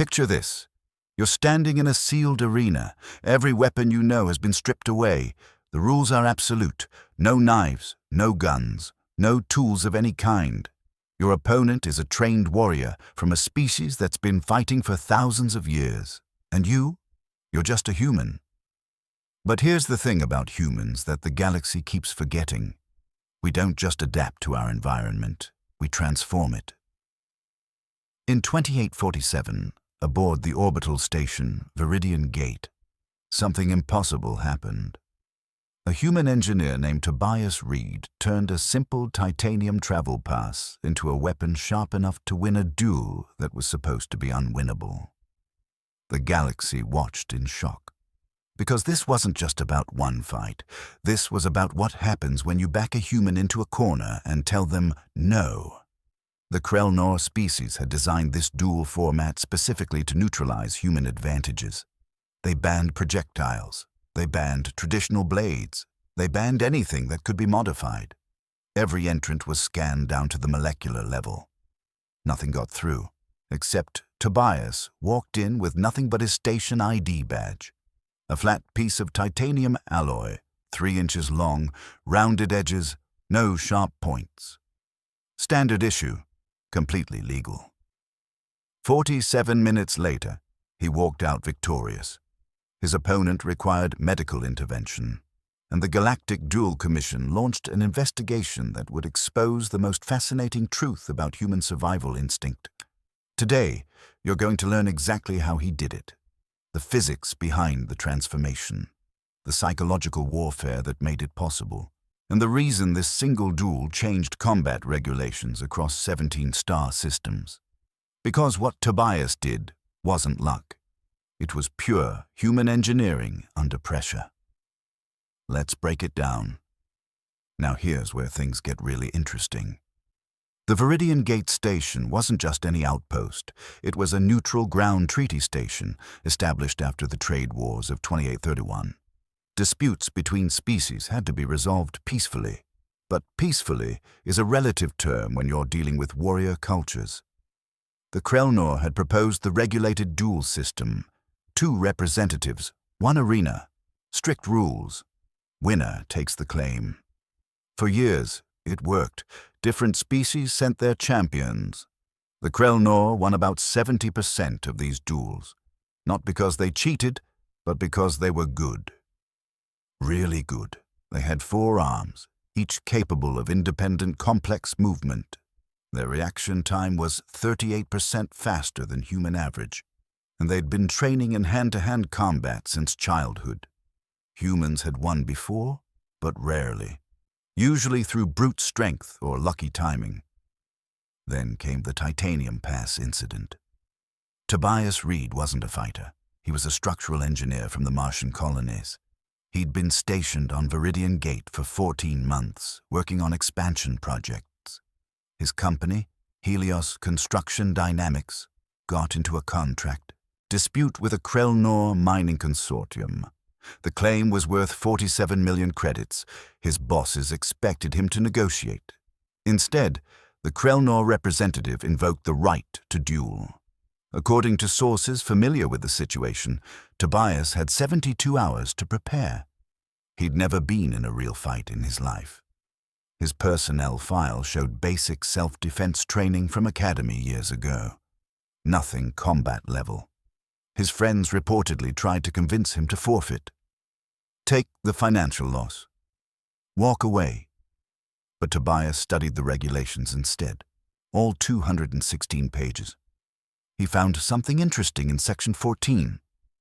Picture this. You're standing in a sealed arena. Every weapon you know has been stripped away. The rules are absolute. No knives, no guns, no tools of any kind. Your opponent is a trained warrior from a species that's been fighting for thousands of years. And you're just a human. But here's the thing about humans that the galaxy keeps forgetting. We don't just adapt to our environment, we transform it. In 2847, aboard the orbital station Veridian Gate, something impossible happened. A human engineer named Tobias Reed turned a simple titanium travel pass into a weapon sharp enough to win a duel that was supposed to be unwinnable. The galaxy watched in shock. Because this wasn't just about one fight. This was about what happens when you back a human into a corner and tell them no. The Krelnor species had designed this duel format specifically to neutralize human advantages. They banned projectiles. They banned traditional blades. They banned anything that could be modified. Every entrant was scanned down to the molecular level. Nothing got through, except Tobias walked in with nothing but his station ID badge. A flat piece of titanium alloy, 3 inches long, rounded edges, no sharp points. Standard issue, completely legal. 47 minutes later, he walked out victorious. His opponent required medical intervention, and the Galactic Duel Commission launched an investigation that would expose the most fascinating truth about human survival instinct. Today, you're going to learn exactly how he did it. The physics behind the transformation, the psychological warfare that made it possible, and the reason this single duel changed combat regulations across 17 star systems. Because what Tobias did wasn't luck. It was pure human engineering under pressure. Let's break it down. Now here's where things get really interesting. The Veridian Gate station wasn't just any outpost. It was a neutral ground treaty station established after the trade wars of 2831. Disputes between species had to be resolved peacefully. But peacefully is a relative term when you're dealing with warrior cultures. The Krelnor had proposed the regulated duel system. 2 representatives, 1 arena, strict rules. Winner takes the claim. For years, it worked. Different species sent their champions. The Krelnor won about 70% of these duels, not because they cheated, but because they were good. Really good. They had 4 arms, each capable of independent complex movement. Their reaction time was 38% faster than human average, and they'd been training in hand-to-hand combat since childhood. Humans had won before, but rarely. Usually through brute strength or lucky timing. Then came the titanium pass incident. Tobias Reed wasn't a fighter. He was a structural engineer from the Martian colonies. He'd been stationed on Veridian Gate for 14 months, working on expansion projects. His company, Helios Construction Dynamics, got into a contract dispute with a Krelnor mining consortium. The claim was worth 47 million credits. His bosses expected him to negotiate. Instead, the Krelnor representative invoked the right to duel. According to sources familiar with the situation, Tobias had 72 hours to prepare. He'd never been in a real fight in his life. His personnel file showed basic self-defense training from academy years ago. Nothing combat level. His friends reportedly tried to convince him to forfeit. Take the financial loss. Walk away. But Tobias studied the regulations instead, all 216 pages. He found something interesting in Section 14,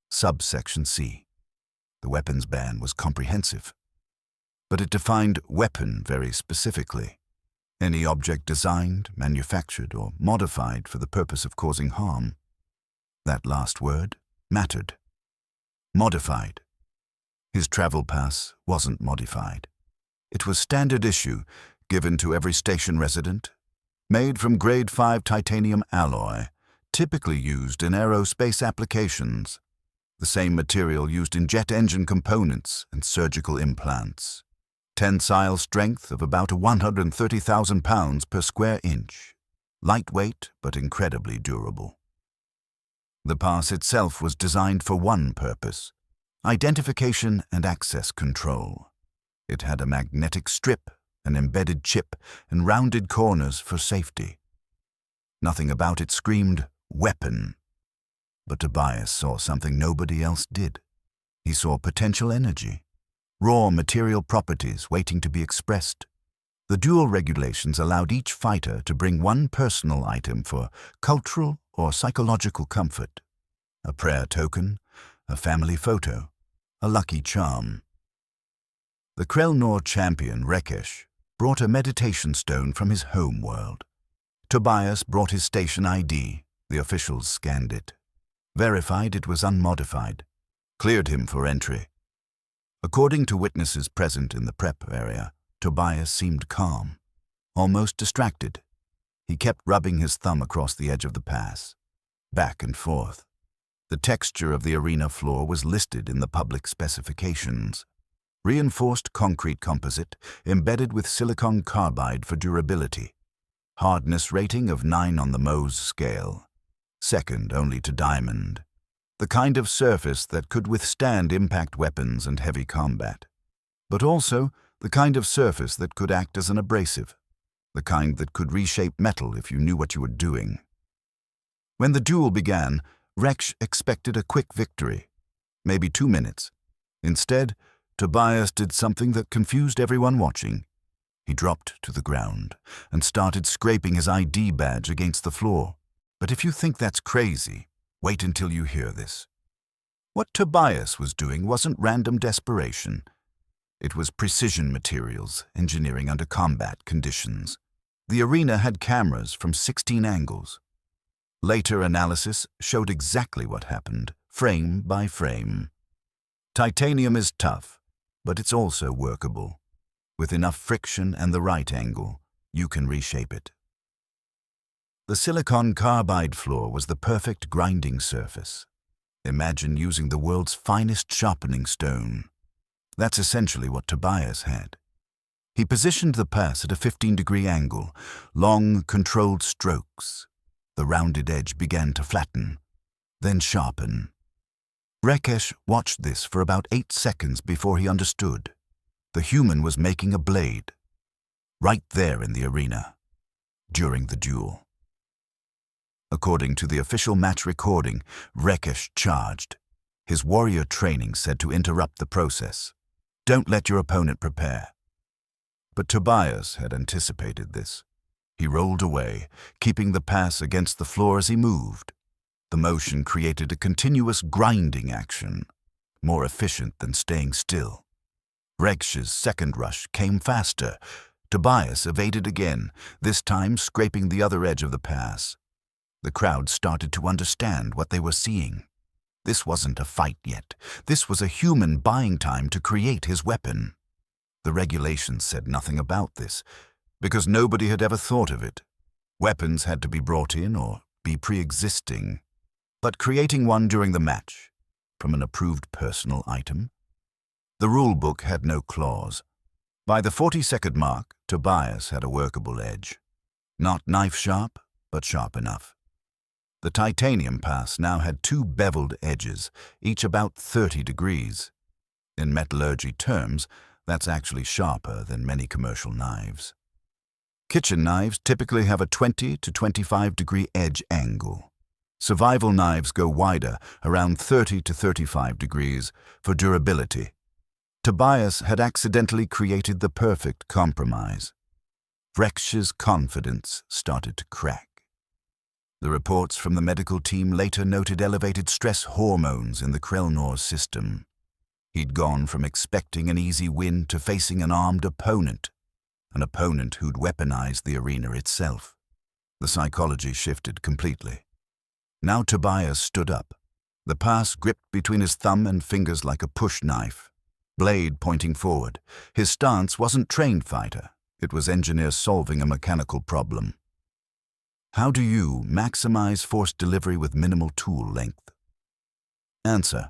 subsection C. The weapons ban was comprehensive, but it defined weapon very specifically. Any object designed, manufactured, or modified for the purpose of causing harm. That last word mattered. Modified. His travel pass wasn't modified. It was standard issue, given to every station resident, made from grade 5 titanium alloy, typically used in aerospace applications, the same material used in jet engine components and surgical implants. Tensile strength of about 130,000 pounds per square inch. Lightweight, but incredibly durable. The pass itself was designed for one purpose: identification and access control. It had a magnetic strip, an embedded chip, and rounded corners for safety. Nothing about it screamed weapon. But Tobias saw something nobody else did. He saw potential energy, raw material properties waiting to be expressed. The Duel regulations allowed each fighter to bring one personal item for cultural or psychological comfort: a prayer token, a family photo, a lucky charm. The Krelnor champion, Vrekesh, brought a meditation stone from his home world. Tobias brought his station ID. The officials scanned it, verified it was unmodified, cleared him for entry. According to witnesses present in the prep area, Tobias seemed calm, almost distracted. He kept rubbing his thumb across the edge of the pass, back and forth. The texture of the arena floor was listed in the public specifications. Reinforced concrete composite, embedded with silicon carbide for durability. Hardness rating of 9 on the Mohs scale, second only to diamond. The kind of surface that could withstand impact weapons and heavy combat, but also the kind of surface that could act as an abrasive, the kind that could reshape metal if you knew what you were doing. When the duel began, Vrekesh expected a quick victory, maybe 2 minutes. Instead, Tobias did something that confused everyone watching. He dropped to the ground and started scraping his ID badge against the floor. But if you think that's crazy, wait until you hear this. What Tobias was doing wasn't random desperation. It was precision materials, engineering under combat conditions. The arena had cameras from 16 angles. Later analysis showed exactly what happened, frame by frame. Titanium is tough, but it's also workable. With enough friction and the right angle, you can reshape it. The silicon carbide floor was the perfect grinding surface. Imagine using the world's finest sharpening stone. That's essentially what Tobias had. He positioned the pass at a 15-degree angle, long, controlled strokes. The rounded edge began to flatten, then sharpen. Vrekesh watched this for about 8 seconds before he understood. The human was making a blade, right there in the arena, during the duel. According to the official match recording, Vrekesh charged. His warrior training said to interrupt the process. Don't let your opponent prepare. But Tobias had anticipated this. He rolled away, keeping the pass against the floor as he moved. The motion created a continuous grinding action, more efficient than staying still. Vrekesh's second rush came faster. Tobias evaded again, this time scraping the other edge of the pass. The crowd started to understand what they were seeing. This wasn't a fight yet. This was a human buying time to create his weapon. The regulations said nothing about this, because nobody had ever thought of it. Weapons had to be brought in or be pre-existing. But creating one during the match, from an approved personal item? The rulebook had no clause. By the 40-second mark, Tobias had a workable edge. Not knife-sharp, but sharp enough. The titanium pass now had 2 beveled edges, each about 30 degrees. In metallurgy terms, that's actually sharper than many commercial knives. Kitchen knives typically have a 20 to 25-degree edge angle. Survival knives go wider, around 30 to 35 degrees, for durability. Tobias had accidentally created the perfect compromise. Vrekesh's confidence started to crack. The reports from the medical team later noted elevated stress hormones in the Krelnor system. He'd gone from expecting an easy win to facing an armed opponent, an opponent who'd weaponized the arena itself. The psychology shifted completely. Now Tobias stood up, the pass gripped between his thumb and fingers like a push knife, blade pointing forward. His stance wasn't trained fighter, it was engineer solving a mechanical problem. How do you maximize force delivery with minimal tool length? Answer: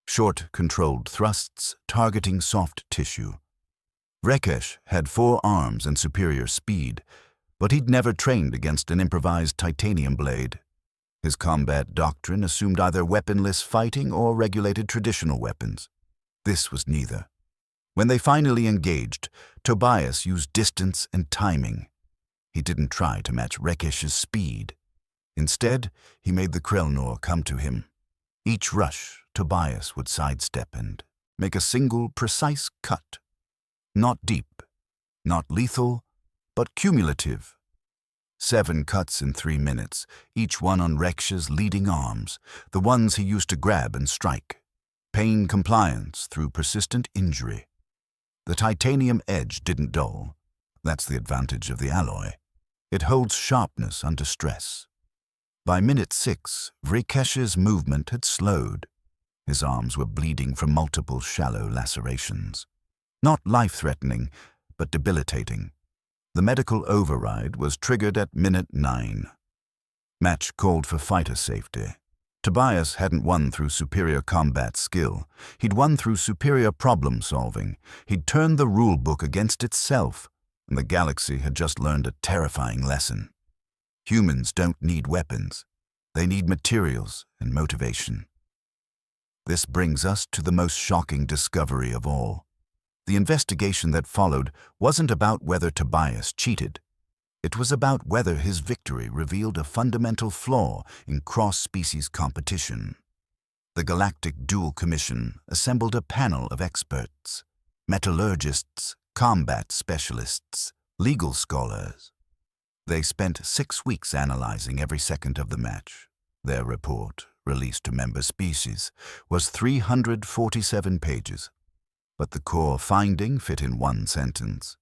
short, controlled thrusts targeting soft tissue. Vrekesh had 4 arms and superior speed, but he'd never trained against an improvised titanium blade. His combat doctrine assumed either weaponless fighting or regulated traditional weapons. This was neither. When they finally engaged, Tobias used distance and timing. He didn't try to match Vrekesh's speed. Instead, he made the Krelnor come to him. Each rush, Tobias would sidestep and make a single, precise cut. Not deep, not lethal, but cumulative. 7 cuts in 3 minutes, each one on Vrekesh's leading arms, the ones he used to grab and strike. Pain compliance through persistent injury. The titanium edge didn't dull. That's the advantage of the alloy. It holds sharpness under stress. By minute 6, Vrekesh's movement had slowed. His arms were bleeding from multiple shallow lacerations. Not life-threatening, but debilitating. The medical override was triggered at minute 9. Match called for fighter safety. Tobias hadn't won through superior combat skill. He'd won through superior problem-solving. He'd turned the rule-book against itself, and the galaxy had just learned a terrifying lesson. Humans don't need weapons. They need materials and motivation. This brings us to the most shocking discovery of all. The investigation that followed wasn't about whether Tobias cheated. It was about whether his victory revealed a fundamental flaw in cross-species competition. The Galactic Duel Commission assembled a panel of experts, metallurgists, combat specialists, legal scholars. They spent 6 weeks analyzing every second of the match. Their report, released to member species, was 347 pages. But the core finding fit in one sentence.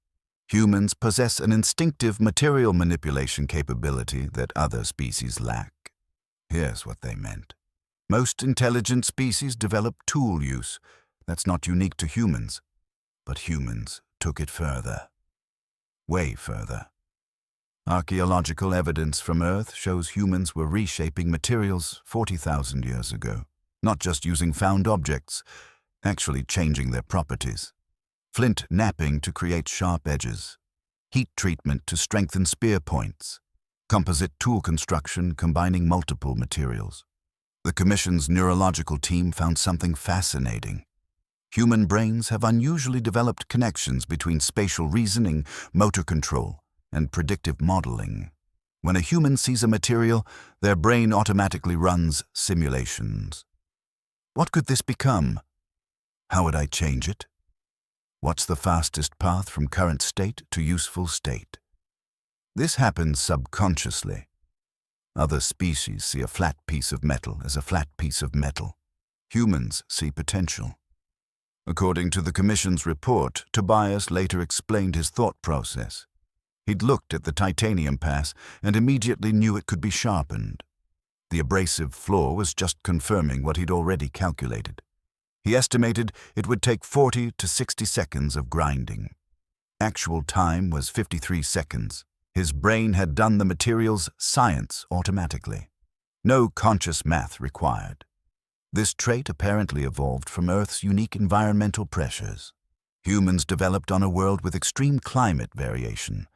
Humans possess an instinctive material manipulation capability that other species lack. Here's what they meant. Most intelligent species develop tool use. That's not unique to humans. But humans took it further. Way further. Archaeological evidence from Earth shows humans were reshaping materials 40,000 years ago. Not just using found objects, actually changing their properties. Flint knapping to create sharp edges, heat treatment to strengthen spear points, composite tool construction combining multiple materials. The Commission's neurological team found something fascinating. Human brains have unusually developed connections between spatial reasoning, motor control, and predictive modeling. When a human sees a material, their brain automatically runs simulations. What could this become? How would I change it? What's the fastest path from current state to useful state? This happens subconsciously. Other species see a flat piece of metal as a flat piece of metal. Humans see potential. According to the Commission's report, Tobias later explained his thought process. He'd looked at the titanium pass and immediately knew it could be sharpened. The abrasive flaw was just confirming what he'd already calculated. He estimated it would take 40 to 60 seconds of grinding. Actual time was 53 seconds. His brain had done the material's science automatically. No conscious math required. This trait apparently evolved from Earth's unique environmental pressures. Humans developed on a world with extreme climate variation.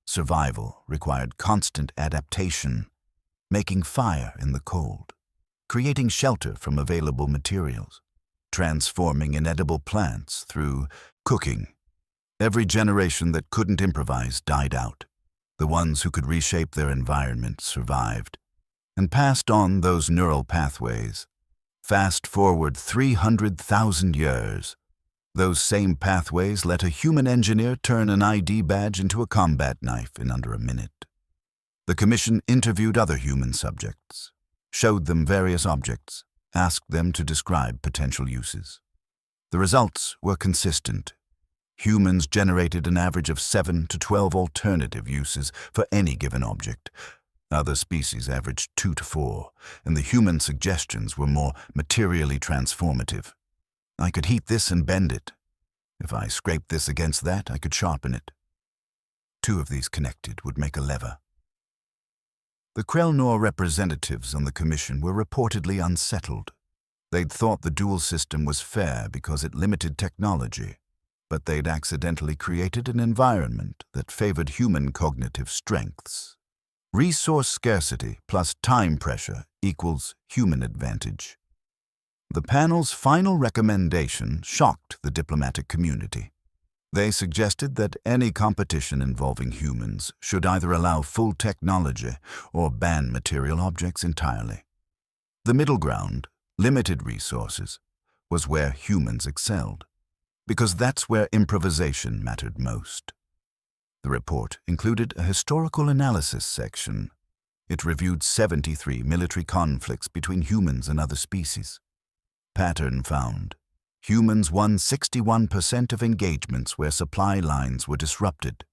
Survival required constant adaptation, making fire in the cold, creating shelter from available materials, transforming inedible plants through cooking. Every generation that couldn't improvise died out. The ones who could reshape their environment survived and passed on those neural pathways. Fast forward 300,000 years. Those same pathways let a human engineer turn an ID badge into a combat knife in under a minute. The Commission interviewed other human subjects, showed them various objects, asked them to describe potential uses. The results were consistent. Humans generated an average of 7 to 12 alternative uses for any given object. Other species averaged 2 to 4, and the human suggestions were more materially transformative. I could heat this and bend it. If I scraped this against that, I could sharpen it. 2 of these connected would make a lever. The Krelnor representatives on the Commission were reportedly unsettled. They'd thought the dual system was fair because it limited technology, but they'd accidentally created an environment that favored human cognitive strengths. Resource scarcity plus time pressure equals human advantage. The panel's final recommendation shocked the diplomatic community. They suggested that any competition involving humans should either allow full technology or ban material objects entirely. The middle ground, limited resources, was where humans excelled, because that's where improvisation mattered most. The report included a historical analysis section. It reviewed 73 military conflicts between humans and other species. Pattern found. Humans won 61% of engagements where supply lines were disrupted.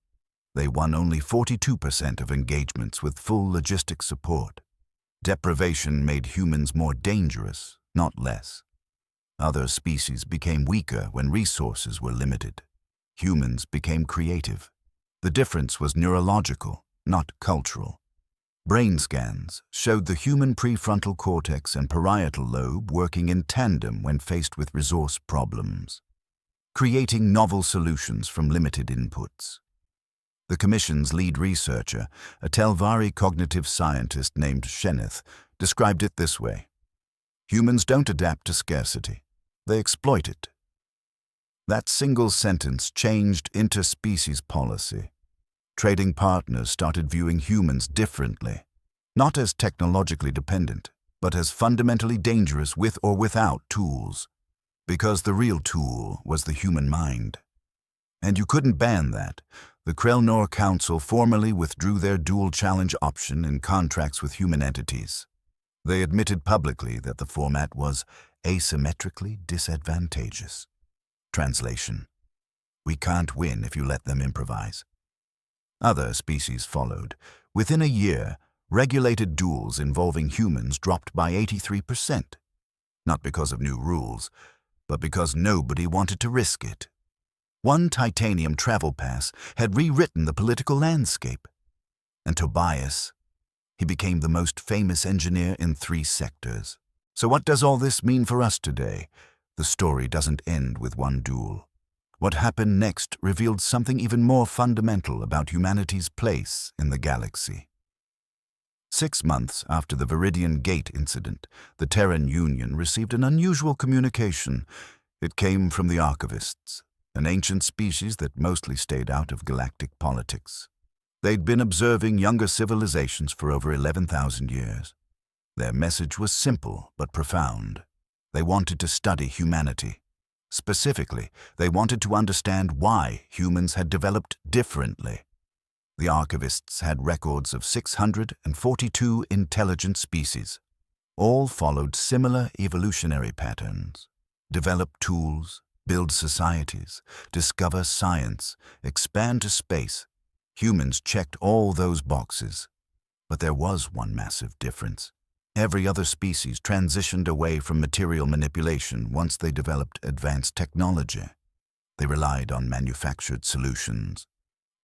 They won only 42% of engagements with full logistic support. Deprivation made humans more dangerous, not less. Other species became weaker when resources were limited. Humans became creative. The difference was neurological, not cultural. Brain scans showed the human prefrontal cortex and parietal lobe working in tandem when faced with resource problems, creating novel solutions from limited inputs. The Commission's lead researcher, a Telvari cognitive scientist named Sheneth, described it this way: humans don't adapt to scarcity, they exploit it. That single sentence changed interspecies policy. Trading partners started viewing humans differently, not as technologically dependent, but as fundamentally dangerous with or without tools, because the real tool was the human mind. And you couldn't ban that. The Krelnor Council formally withdrew their dual challenge option in contracts with human entities. They admitted publicly that the format was asymmetrically disadvantageous. Translation: we can't win if you let them improvise. Other species followed. Within a year, regulated duels involving humans dropped by 83%. Not because of new rules, but because nobody wanted to risk it. One titanium travel pass had rewritten the political landscape. And Tobias, he became the most famous engineer in 3 sectors. So what does all this mean for us today? The story doesn't end with one duel. What happened next revealed something even more fundamental about humanity's place in the galaxy. 6 months after the Veridian Gate incident, the Terran Union received an unusual communication. It came from the Archivists, an ancient species that mostly stayed out of galactic politics. They'd been observing younger civilizations for over 11,000 years. Their message was simple but profound. They wanted to study humanity. Specifically, they wanted to understand why humans had developed differently. The Archivists had records of 642 intelligent species. All followed similar evolutionary patterns: develop tools, build societies, discover science, expand to space. Humans checked all those boxes. But there was one massive difference. Every other species transitioned away from material manipulation once they developed advanced technology. They relied on manufactured solutions,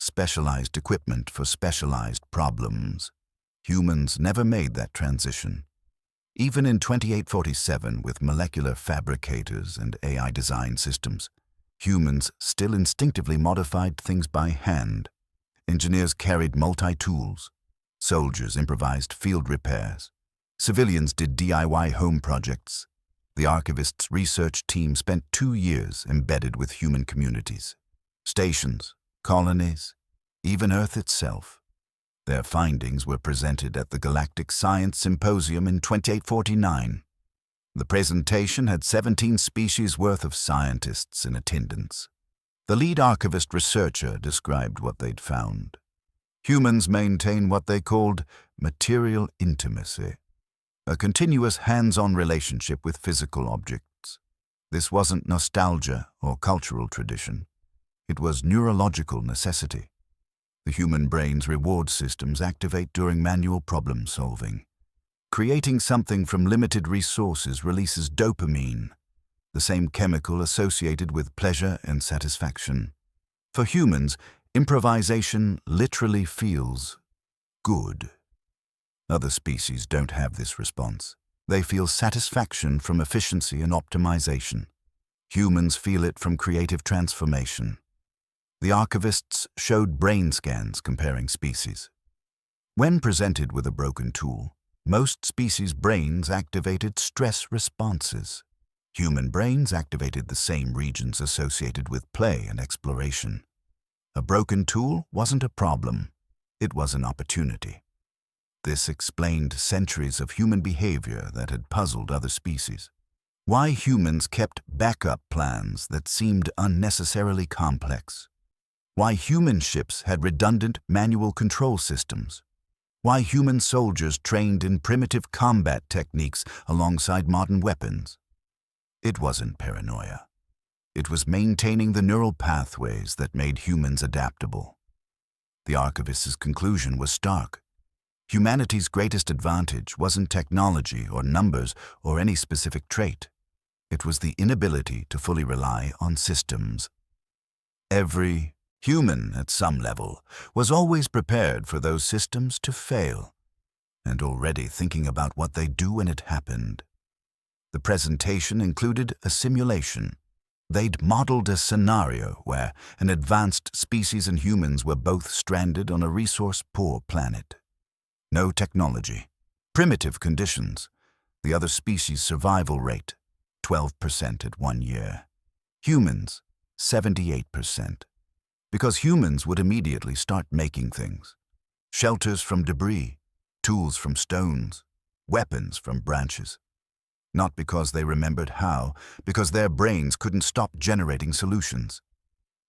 specialized equipment for specialized problems. Humans never made that transition. Even in 2847, with molecular fabricators and AI design systems, humans still instinctively modified things by hand. Engineers carried multi-tools. Soldiers improvised field repairs. Civilians did DIY home projects. The Archivists' research team spent 2 years embedded with human communities, stations, colonies, even Earth itself. Their findings were presented at the Galactic Science Symposium in 2849. The presentation had 17 species worth of scientists in attendance. The lead archivist researcher described what they'd found. Humans maintain what they called material intimacy, a continuous hands-on relationship with physical objects. This wasn't nostalgia or cultural tradition. It was neurological necessity. The human brain's reward systems activate during manual problem-solving. Creating something from limited resources releases dopamine, the same chemical associated with pleasure and satisfaction. For humans, improvisation literally feels good. Other species don't have this response. They feel satisfaction from efficiency and optimization. Humans feel it from creative transformation. The Archivists showed brain scans comparing species. When presented with a broken tool, most species' brains activated stress responses. Human brains activated the same regions associated with play and exploration. A broken tool wasn't a problem, it was an opportunity. This explained centuries of human behavior that had puzzled other species. Why humans kept backup plans that seemed unnecessarily complex. Why human ships had redundant manual control systems. Why human soldiers trained in primitive combat techniques alongside modern weapons. It wasn't paranoia. It was maintaining the neural pathways that made humans adaptable. The archivist's conclusion was stark. Humanity's greatest advantage wasn't technology or numbers or any specific trait. It was the inability to fully rely on systems. Every human, at some level, was always prepared for those systems to fail, and already thinking about what they'd do when it happened. The presentation included a simulation. They'd modeled a scenario where an advanced species and humans were both stranded on a resource-poor planet. No technology, primitive conditions, the other species' survival rate, 12% at 1 year. Humans, 78%. Because humans would immediately start making things. Shelters from debris, tools from stones, weapons from branches. Not because they remembered how, because their brains couldn't stop generating solutions.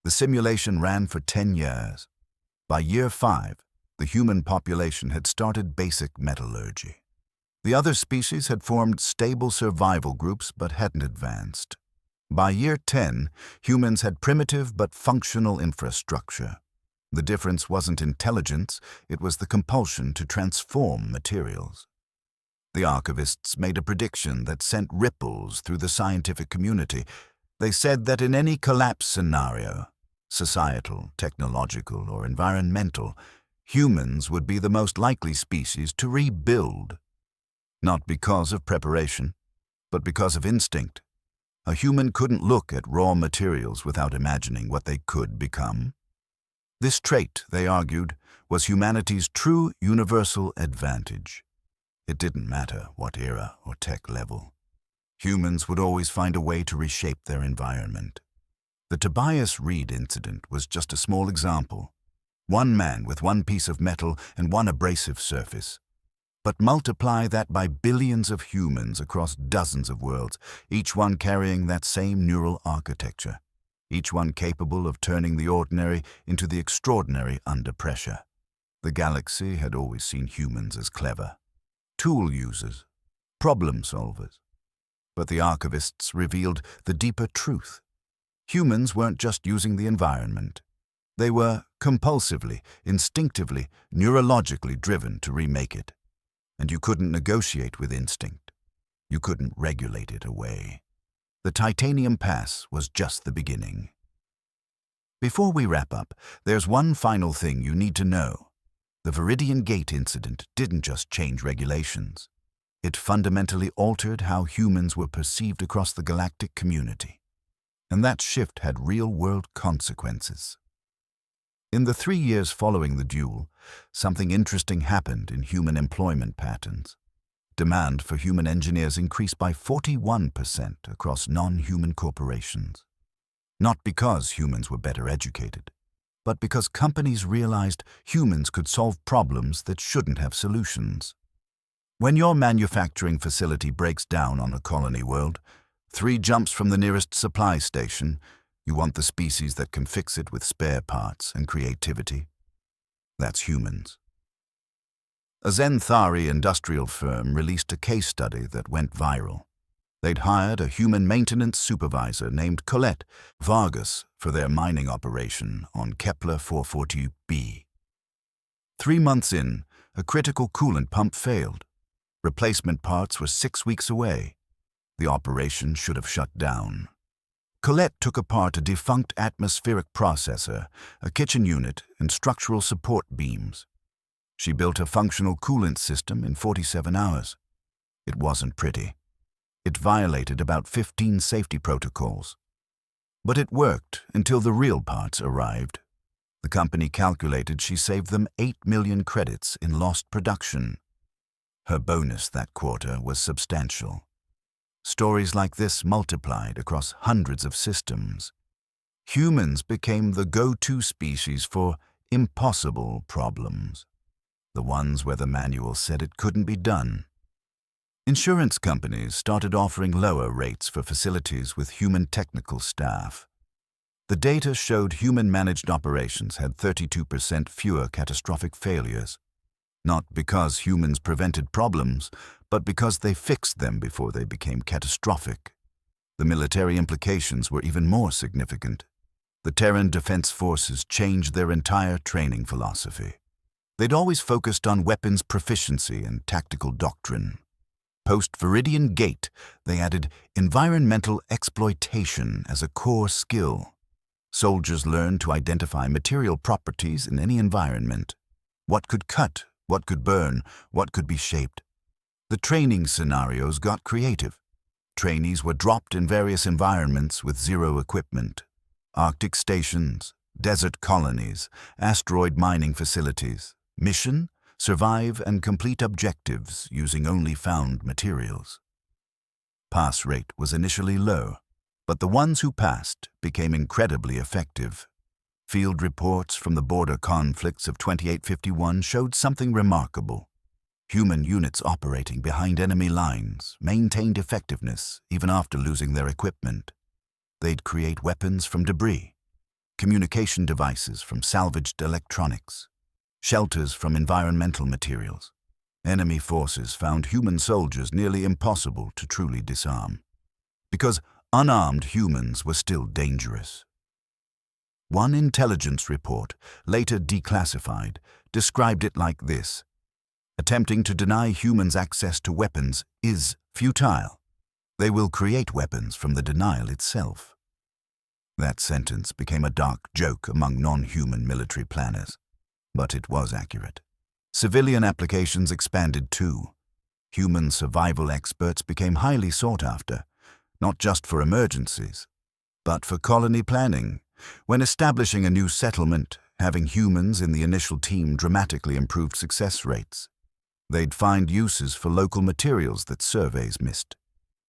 The simulation ran for 10 years. By year 5, the human population had started basic metallurgy. The other species had formed stable survival groups but hadn't advanced. By year 10, humans had primitive but functional infrastructure. The difference wasn't intelligence, it was the compulsion to transform materials. The archivists made a prediction that sent ripples through the scientific community. They said that in any collapse scenario, societal, technological, or environmental, humans would be the most likely species to rebuild. Not because of preparation, but because of instinct. A human couldn't look at raw materials without imagining what they could become. This trait, they argued, was humanity's true universal advantage. It didn't matter what era or tech level. Humans would always find a way to reshape their environment. The Tobias Reed incident was just a small example. One man with one piece of metal and one abrasive surface. But multiply that by billions of humans across dozens of worlds, each one carrying that same neural architecture, each one capable of turning the ordinary into the extraordinary under pressure. The galaxy had always seen humans as clever, tool users, problem solvers. But the archivists revealed the deeper truth. Humans weren't just using the environment. They were compulsively, instinctively, neurologically driven to remake it. And you couldn't negotiate with instinct. You couldn't regulate it away. The titanium pass was just the beginning. Before we wrap up, there's one final thing you need to know. The Veridian Gate incident didn't just change regulations. It fundamentally altered how humans were perceived across the galactic community. And that shift had real-world consequences. In the 3 years following the duel, something interesting happened in human employment patterns. Demand for human engineers increased by 41% across non-human corporations. Not because humans were better educated, but because companies realized humans could solve problems that shouldn't have solutions. When your manufacturing facility breaks down on a colony world, 3 jumps from the nearest supply station, you want the species that can fix it with spare parts and creativity. That's humans. A Zenthari industrial firm released a case study that went viral. They'd hired a human maintenance supervisor named Colette Vargas for their mining operation on Kepler 440b. 3 months in, a critical coolant pump failed. Replacement parts were 6 weeks away. The operation should have shut down. Colette took apart a defunct atmospheric processor, a kitchen unit, and structural support beams. She built a functional coolant system in 47 hours. It wasn't pretty. It violated about 15 safety protocols. But it worked until the real parts arrived. The company calculated she saved them 8 million credits in lost production. Her bonus that quarter was substantial. Stories like this multiplied across hundreds of systems. Humans became the go-to species for impossible problems, the ones where the manual said it couldn't be done. Insurance companies started offering lower rates for facilities with human technical staff. The data showed human-managed operations had 32% fewer catastrophic failures, not because humans prevented problems, but because they fixed them before they became catastrophic. The military implications were even more significant. The Terran Defense Forces changed their entire training philosophy. They'd always focused on weapons proficiency and tactical doctrine. Post-Veridian Gate, they added environmental exploitation as a core skill. Soldiers learned to identify material properties in any environment. What could cut, what could burn, what could be shaped. The training scenarios got creative. Trainees were dropped in various environments with zero equipment. Arctic stations, desert colonies, asteroid mining facilities. Mission: survive and complete objectives using only found materials. Pass rate was initially low, but the ones who passed became incredibly effective. Field reports from the border conflicts of 2851 showed something remarkable. Human units operating behind enemy lines maintained effectiveness even after losing their equipment. They'd create weapons from debris, communication devices from salvaged electronics, shelters from environmental materials. Enemy forces found human soldiers nearly impossible to truly disarm, because unarmed humans were still dangerous. One intelligence report, later declassified, described it like this: attempting to deny humans access to weapons is futile. They will create weapons from the denial itself. That sentence became a dark joke among non-human military planners, but it was accurate. Civilian applications expanded too. Human survival experts became highly sought after, not just for emergencies, but for colony planning. When establishing a new settlement, having humans in the initial team dramatically improved success rates. They'd find uses for local materials that surveys missed,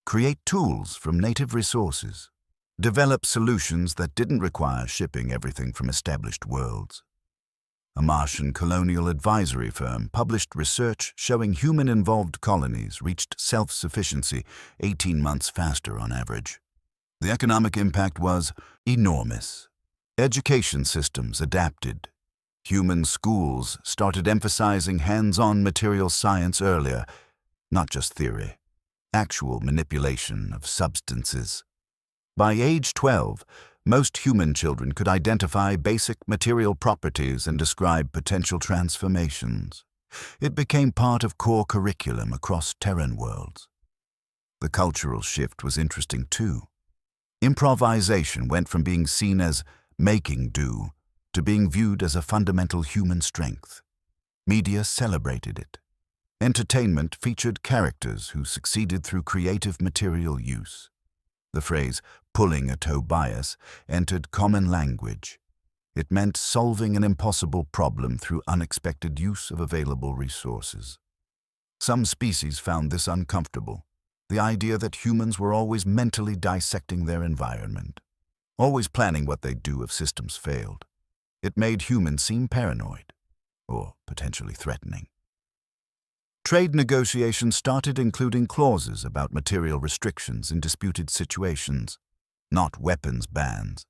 create tools from native resources, develop solutions that didn't require shipping everything from established worlds. A Martian colonial advisory firm published research showing human-involved colonies reached self-sufficiency 18 months faster on average. The economic impact was enormous. Education systems adapted. Human schools started emphasizing hands-on material science earlier, not just theory, actual manipulation of substances. By age 12, most human children could identify basic material properties and describe potential transformations. It became part of core curriculum across Terran worlds. The cultural shift was interesting too. Improvisation went from being seen as making do to being viewed as a fundamental human strength. Media celebrated it. Entertainment featured characters who succeeded through creative material use. The phrase, pulling a Tobias, entered common language. It meant solving an impossible problem through unexpected use of available resources. Some species found this uncomfortable, the idea that humans were always mentally dissecting their environment, always planning what they'd do if systems failed. It made humans seem paranoid, or potentially threatening. Trade negotiations started including clauses about material restrictions in disputed situations, not weapons bans,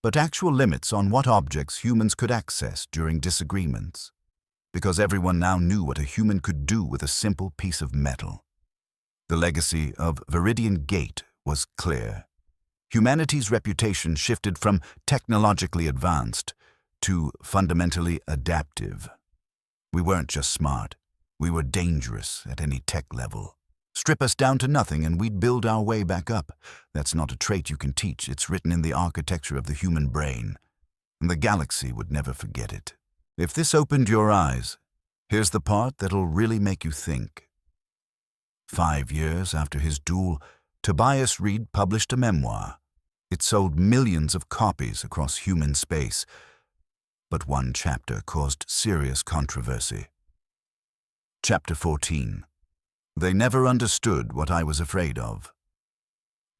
but actual limits on what objects humans could access during disagreements, because everyone now knew what a human could do with a simple piece of metal. The legacy of Veridian Gate was clear. Humanity's reputation shifted from technologically advanced to fundamentally adaptive. We weren't just smart, we were dangerous at any tech level. Strip us down to nothing and we'd build our way back up. That's not a trait you can teach, it's written in the architecture of the human brain. And the galaxy would never forget it. If this opened your eyes, here's the part that'll really make you think. 5 years after his duel, Tobias Reed published a memoir. It sold millions of copies across human space. But one chapter caused serious controversy. Chapter 14. They never understood what I was afraid of.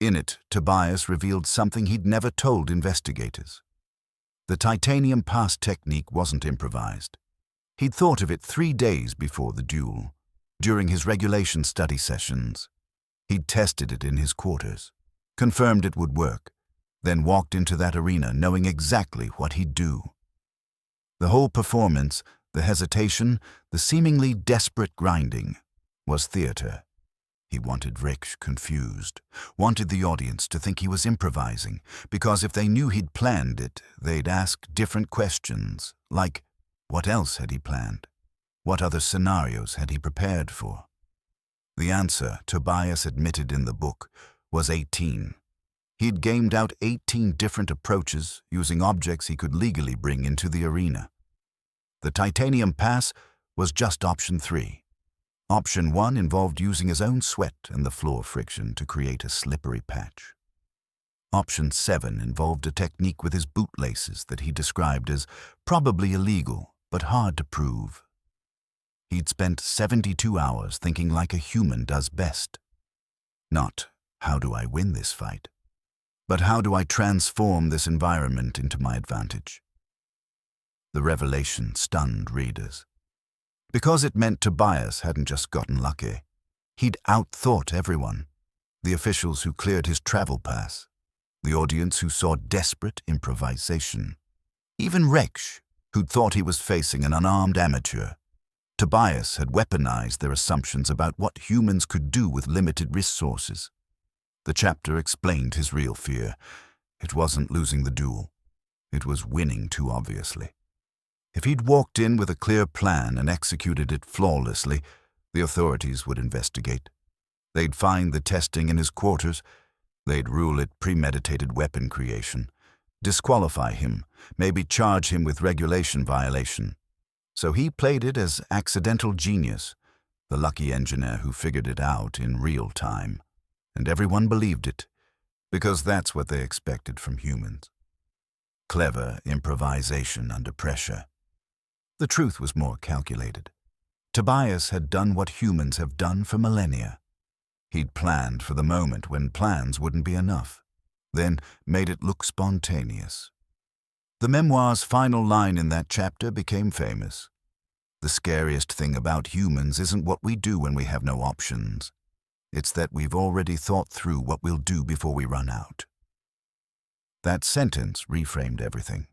In it, Tobias revealed something he'd never told investigators. The titanium pass technique wasn't improvised. He'd thought of it 3 days before the duel, during his regulation study sessions. He'd tested it in his quarters, confirmed it would work, then walked into that arena knowing exactly what he'd do. The whole performance, the hesitation, the seemingly desperate grinding, was theater. He wanted Vrekesh confused, wanted the audience to think he was improvising, because if they knew he'd planned it, they'd ask different questions, like, what else had he planned? What other scenarios had he prepared for? The answer, Tobias admitted in the book, was 18. He'd gamed out 18 different approaches using objects he could legally bring into the arena. The titanium pass was just option 3. Option 1 involved using his own sweat and the floor friction to create a slippery patch. Option 7 involved a technique with his bootlaces that he described as probably illegal, but hard to prove. He'd spent 72 hours thinking like a human does best. Not, how do I win this fight? But how do I transform this environment into my advantage? The revelation stunned readers. Because it meant Tobias hadn't just gotten lucky. He'd outthought everyone. The officials who cleared his travel pass. The audience who saw desperate improvisation. Even Vrekesh, who'd thought he was facing an unarmed amateur. Tobias had weaponized their assumptions about what humans could do with limited resources. The chapter explained his real fear. It wasn't losing the duel. It was winning too obviously. If he'd walked in with a clear plan and executed it flawlessly, the authorities would investigate. They'd find the testing in his quarters. They'd rule it premeditated weapon creation, disqualify him, maybe charge him with regulation violation. So he played it as accidental genius, the lucky engineer who figured it out in real time. And everyone believed it, because that's what they expected from humans. Clever improvisation under pressure. The truth was more calculated. Tobias had done what humans have done for millennia. He'd planned for the moment when plans wouldn't be enough, then made it look spontaneous. The memoir's final line in that chapter became famous. The scariest thing about humans isn't what we do when we have no options. It's that we've already thought through what we'll do before we run out. That sentence reframed everything.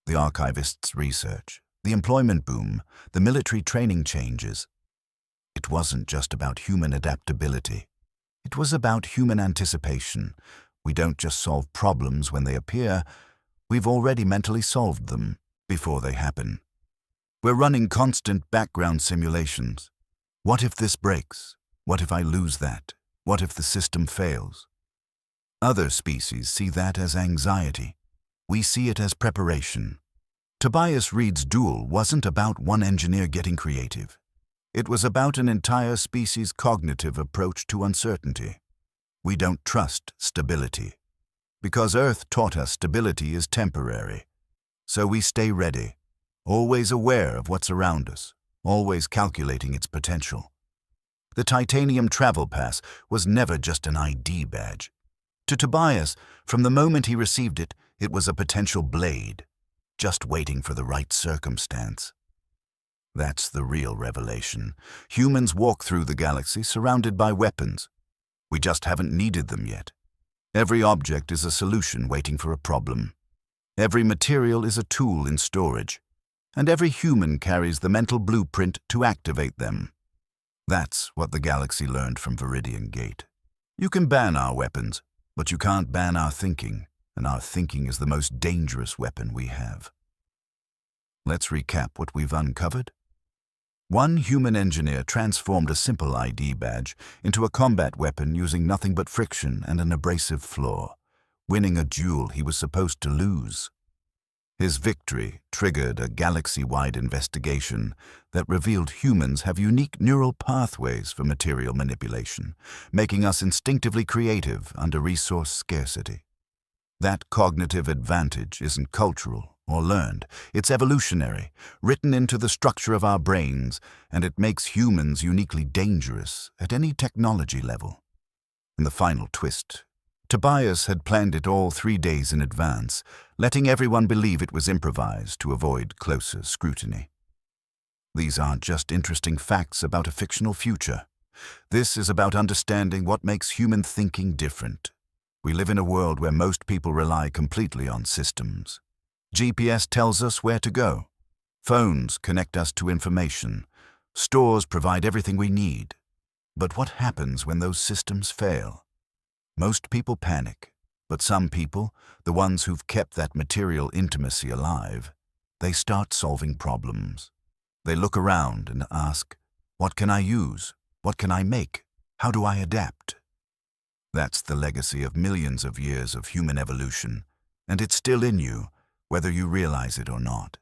The archivist's research, the employment boom, the military training changes. It wasn't just about human adaptability. It was about human anticipation. We don't just solve problems when they appear. We've already mentally solved them before they happen. We're running constant background simulations. What if this breaks? What if I lose that? What if the system fails? Other species see that as anxiety. We see it as preparation. Tobias Reed's Duel wasn't about one engineer getting creative. It was about an entire species' cognitive approach to uncertainty. We don't trust stability. Because Earth taught us stability is temporary. So we stay ready, always aware of what's around us, always calculating its potential. The titanium travel pass was never just an ID badge. To Tobias, from the moment he received it, it was a potential blade, just waiting for the right circumstance. That's the real revelation. Humans walk through the galaxy surrounded by weapons. We just haven't needed them yet. Every object is a solution waiting for a problem. Every material is a tool in storage. And every human carries the mental blueprint to activate them. That's what the galaxy learned from Veridian Gate. You can ban our weapons, but you can't ban our thinking, and our thinking is the most dangerous weapon we have. Let's recap what we've uncovered. One human engineer transformed a simple ID badge into a combat weapon using nothing but friction and an abrasive floor, winning a duel he was supposed to lose. His victory triggered a galaxy-wide investigation that revealed humans have unique neural pathways for material manipulation, making us instinctively creative under resource scarcity. That cognitive advantage isn't cultural or learned. It's evolutionary, written into the structure of our brains, and it makes humans uniquely dangerous at any technology level. And the final twist. Tobias had planned it all 3 days in advance, letting everyone believe it was improvised to avoid closer scrutiny. These aren't just interesting facts about a fictional future. This is about understanding what makes human thinking different. We live in a world where most people rely completely on systems. GPS tells us where to go. Phones connect us to information. Stores provide everything we need. But what happens when those systems fail? Most people panic, but some people, the ones who've kept that material intimacy alive, they start solving problems. They look around and ask, what can I use? What can I make? How do I adapt? That's the legacy of millions of years of human evolution, and it's still in you, whether you realize it or not.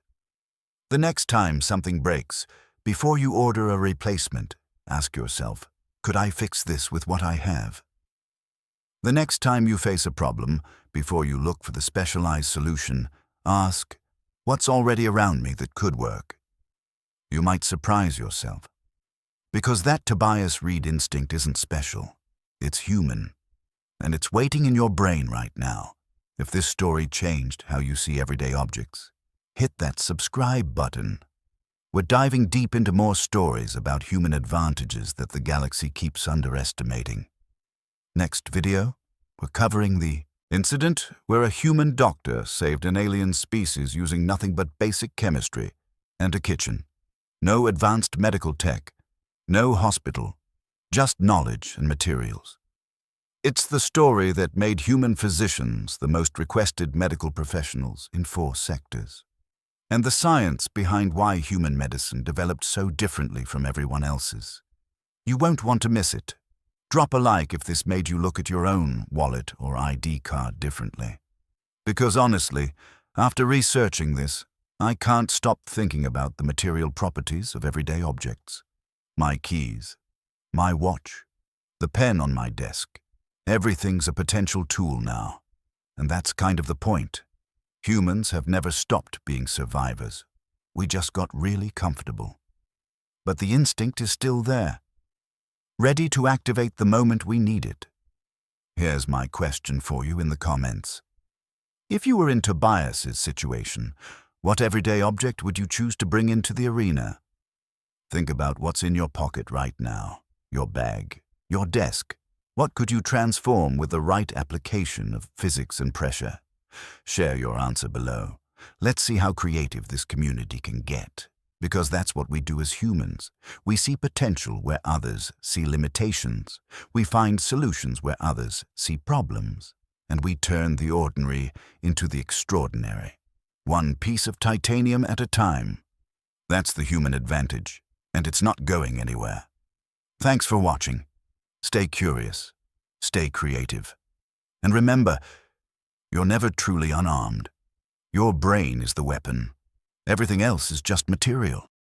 The next time something breaks, before you order a replacement, ask yourself, could I fix this with what I have? The next time you face a problem, before you look for the specialized solution, ask, what's already around me that could work? You might surprise yourself. Because that Tobias Reed instinct isn't special. It's human. And it's waiting in your brain right now. If this story changed how you see everyday objects, hit that subscribe button. We're diving deep into more stories about human advantages that the galaxy keeps underestimating. Next video, we're covering the incident where a human doctor saved an alien species using nothing but basic chemistry and a kitchen. No advanced medical tech. No hospital, just knowledge and materials. It's the story that made human physicians the most requested medical professionals in 4 sectors. And the science behind why human medicine developed so differently from everyone else's. You won't want to miss it. Drop a like if this made you look at your own wallet or ID card differently. Because honestly, after researching this, I can't stop thinking about the material properties of everyday objects. My keys, my watch, the pen on my desk. Everything's a potential tool now. And that's kind of the point. Humans have never stopped being survivors. We just got really comfortable. But the instinct is still there, ready to activate the moment we need it. Here's my question for you in the comments. If you were in Tobias's situation, what everyday object would you choose to bring into the arena? Think about what's in your pocket right now, your bag, your desk. What could you transform with the right application of physics and pressure? Share your answer below. Let's see how creative this community can get, because that's what we do as humans. We see potential where others see limitations. We find solutions where others see problems. And we turn the ordinary into the extraordinary. One piece of titanium at a time. That's the human advantage. And it's not going anywhere. Thanks for watching. Stay curious, stay creative. And remember, you're never truly unarmed. Your brain is the weapon. Everything else is just material.